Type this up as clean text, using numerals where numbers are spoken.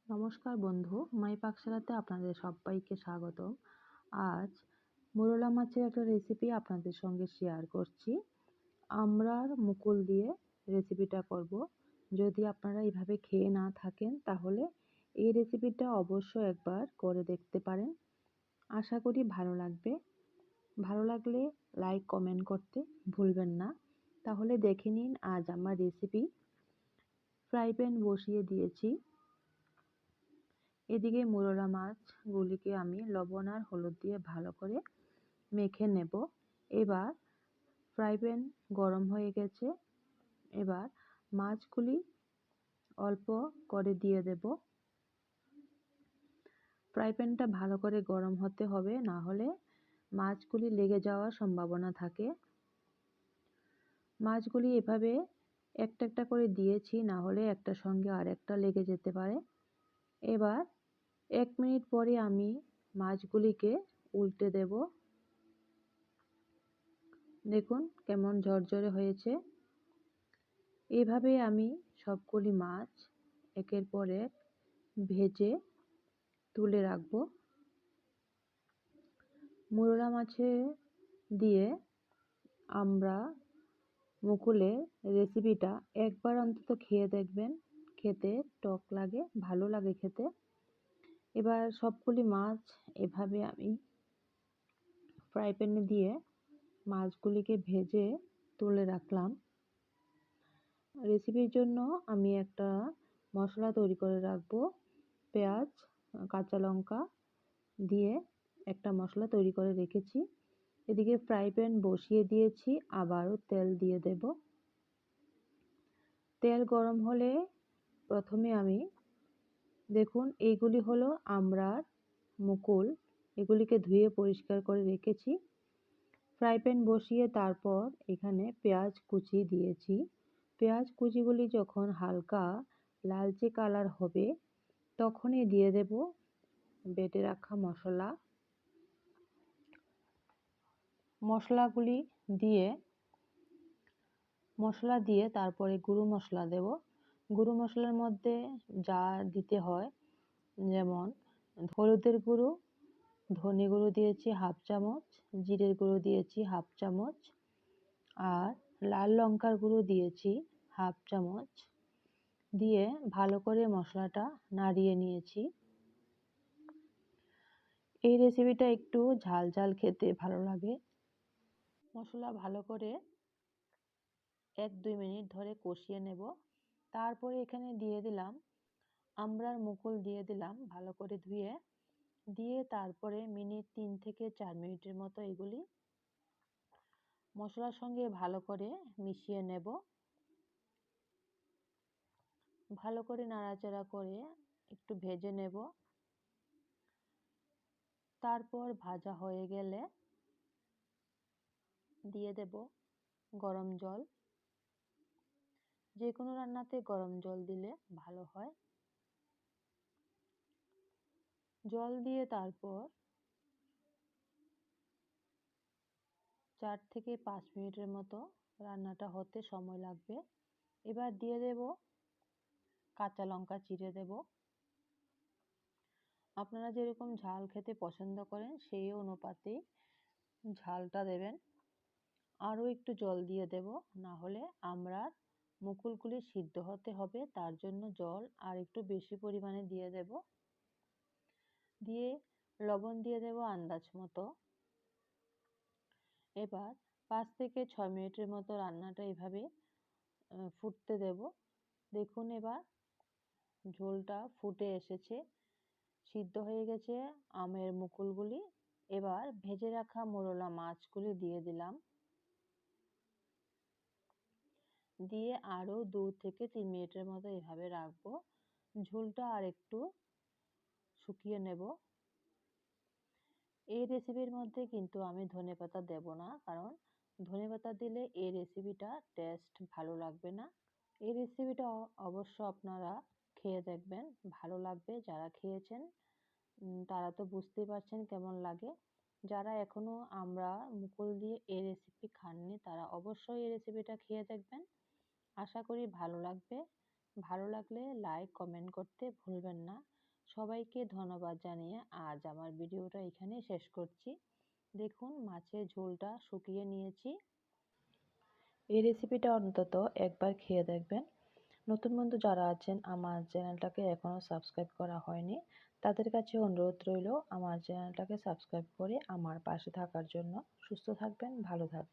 নমস্কার বন্ধু, মাই পাকশালাতে আপনাদের সবাইকে স্বাগত। আজ মোরলা মাছের একটা রেসিপি আপনাদের সঙ্গে শেয়ার করছি। আমড়ার মুকুল দিয়ে রেসিপিটা করব। যদি আপনারা এইভাবে খেয়ে না থাকেন তাহলে এই রেসিপিটা অবশ্যই একবার করে দেখতে পারেন। আশা করি ভালো লাগবে। ভালো লাগলে লাইক কমেন্ট করতে ভুলবেন না। তাহলে দেখে নিন আজ আমার রেসিপি। ফ্রাই প্যান বসিয়ে দিয়েছি। এদিকে মোরলা মাছগুলিকে আমি লবণ আর হলুদ দিয়ে ভালো করে মেখে নেব। এবার ফ্রাই প্যান গরম হয়ে গেছে। এবার মাছগুলি অল্প করে দিয়ে দেব। ফ্রাই প্যানটা ভালো করে গরম হতে হবে, না হলে মাছগুলি লেগে যাওয়ার সম্ভাবনা থাকে। মাছগুলি এভাবে একটা একটা করে দিয়েছি, না হলে একটার সঙ্গে আর একটা লেগে যেতে পারে। এবার 1 মিনিট পরে আমি মাছগুলিকে উল্টে দেব। দেখুন কেমন ঝরঝরে হয়েছে। এভাবে আমি সবগুলি মাছ একের পর এক ভেজে তুলে রাখব। মোরলা মাছে দিয়ে আমরা মুকুলের রেসিপিটা একবার অন্তত খেয়ে দেখবেন। খেতে টক লাগে, ভালো লাগে খেতে। এবার সবগুলি মাছ এভাবে আমি ফ্রাই প্যানে দিয়ে মাছগুলিকে ভেজে তুলে রাখলাম। রেসিপির জন্য আমি একটা মশলা তৈরি করে রাখবো। পেঁয়াজ, কাঁচা লঙ্কা দিয়ে একটা মশলা তৈরি করে রেখেছি। এদিকে ফ্রাই প্যান বসিয়ে দিয়েছি, আবারও তেল দিয়ে দেব। তেল গরম হলে প্রথমে আমি দেখুন এইগুলি হলো আমড়ার মুকুল, এগুলিকে ধুয়ে পরিষ্কার করে রেখেছি। ফ্রাই প্যান বসিয়ে তারপর এখানে পেঁয়াজ কুচি দিয়েছি। পেঁয়াজ কুচিগুলি যখন হালকা লালচে কালার হবে তখনই দিয়ে দেব বেটে রাখা মশলা। মশলা দিয়ে তারপরে গুঁড়ো মশলা দেব। গুঁড়ো মশলার মধ্যে যা দিতে হয়, যেমন হলুদের গুঁড়ো, ধনে গুঁড়ো দিয়েছি 1/2 চামচ, জিরের গুঁড়ো দিয়েছি 1/2 চামচ, আর লাল লঙ্কার গুঁড়ো দিয়েছি 1/2 চামচ। দিয়ে ভালো করে মশলাটা নাড়িয়ে নিয়েছি। এই রেসিপিটা একটু ঝাল ঝাল খেতে ভালো লাগে। মশলা ভালো করে 1-2 মিনিট ধরে কষিয়ে নেব। তারপরে এখানে দিয়ে দিলাম আমড়ার মুকুল, দিয়ে দিলাম ভালো করে ধুয়ে। দিয়ে তারপরে 3 থেকে 4 মিনিটের মতো এগুলি মশলার সঙ্গে ভালো করে মিশিয়ে নেব। ভালো করে নাড়াচাড়া করে একটু ভেজে নেব। তারপর ভাজা হয়ে গেলে দিয়ে দেব গরম জল। যে কোনো রান্নাতে গরম জল দিলে ভালো হয়। জল দিয়ে তারপর 4 থেকে 5 মিনিটের মতো রান্নাটা হতে সময় লাগবে। এবার দিয়ে দেব কাঁচা লঙ্কা চিড়ে দেব। আপনারা যেরকম ঝাল খেতে পছন্দ করেন সেই অনুপাতে ঝালটা দেবেন। আরও একটু জল দিয়ে দেব, না হলে আমড়ার মুকুলগুলি সিদ্ধ হতে হবে, তার জন্য জল আর একটু বেশি পরিমাণে দিয়ে দেব। দিয়ে লবণ দিয়ে দেব আন্দাজ মতো। এবার 5 থেকে 6 মিনিটের মতো রান্নাটা এভাবে ফুটতে দেব। দেখুন এবার ঝোলটা ফুটে এসেছে, সিদ্ধ হয়ে গেছে আমের মুকুলগুলি। এবার ভেজে রাখা মোরলা মাছগুলি দিয়ে দিলাম। দিয়ে আরও 2 থেকে 3 মিনিটের মতো এভাবে রাখবো। ঝোলটা আর একটু শুকিয়ে নেব। এই রেসিপির মধ্যে কিন্তু আমি ধনেপাতা দেব না, কারণ ধনেপাতা দিলে এই রেসিপিটা টেস্ট ভালো লাগবে না। এই রেসিপিটা অবশ্য আপনারা খেয়ে দেখবেন, ভালো লাগবে। যারা খেয়েছেন তারা তো বুঝতেই পারছেন কেমন লাগে। যারা এখনো আমরা মুকুল দিয়ে এই রেসিপি খাননি তারা অবশ্যই এই রেসিপিটা খেয়ে দেখবেন। আশা করি ভালো লাগবে। ভালো লাগলে লাইক কমেন্ট করতে ভুলবেন না। সবাইকে ধন্যবাদ জানিয়ে আজ আমার ভিডিওটা এখানেই শেষ করছি। দেখুন মাছের ঝোলটা শুকিয়ে নিয়েছি। এই রেসিপিটা অন্তত একবার খেয়ে দেখবেন। নতুন বন্ধু যারা আছেন আমার চ্যানেলটাকে এখনও সাবস্ক্রাইব করা হয়নি, তাদের কাছে অনুরোধ রইল আমার চ্যানেলটাকে সাবস্ক্রাইব করে আমার পাশে থাকার জন্য। সুস্থ থাকবেন, ভালো থাকবেন।